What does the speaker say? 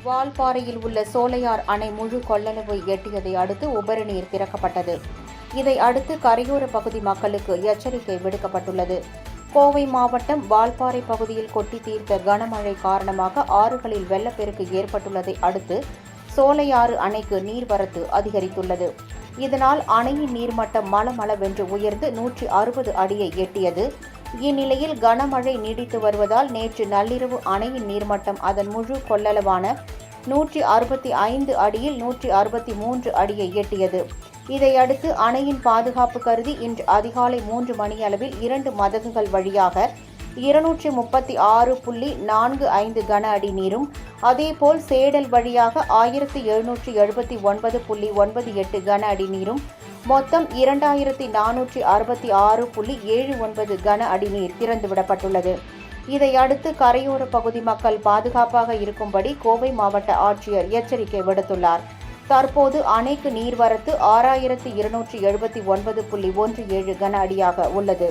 வால்பாறையில் உள்ள சோலையார் அணை முழு கொள்ளளவை எட்டியதை அடுத்து உபரி நீர் திறக்கப்பட்டது. இதை அடுத்து கரையோர பகுதி மக்களுக்கு எச்சரிக்கை விடுக்கப்பட்டுள்ளது. கோவை மாவட்டம் வால்பாறை பகுதியில் கொட்டி தீர்த்த கனமழை காரணமாக ஆறுகளில் வெள்ளப்பெருக்கு ஏற்பட்டுள்ளதை அடுத்து சோலையாறு அணைக்கு நீர்வரத்து அதிகரித்துள்ளது. இதனால் அணையின் நீர்மட்டம் மளமளவென்று உயர்ந்து 160 அடியை எட்டியது. இந்நிலையில் கனமழை நீடித்து வருவதால் நேற்று நள்ளிரவு அணையின் நீர்மட்டம் அதன் முழு கொள்ளளவான 165 அடியில் 163 அடியை எட்டியது. இதையடுத்து அணையின் பாதுகாப்பு கருதி இன்று அதிகாலை 3 மணியளவில் 2 மதகுகள் வழியாக 236.45 கன அடி நீரும், அதேபோல் சேடல் வழியாக 1779.98 கன அடி நீரும், மொத்தம் 2466.79 கன அடி நீர் திறந்துவிடப்பட்டுள்ளது. இதையடுத்து கரையோர பகுதி மக்கள் பாதுகாப்பாக இருக்கும்படி கோவை மாவட்ட ஆட்சியர் எச்சரிக்கை விடுத்துள்ளார். தற்போது அணைக்கு நீர்வரத்து 6279.17 கன அடியாக உள்ளது.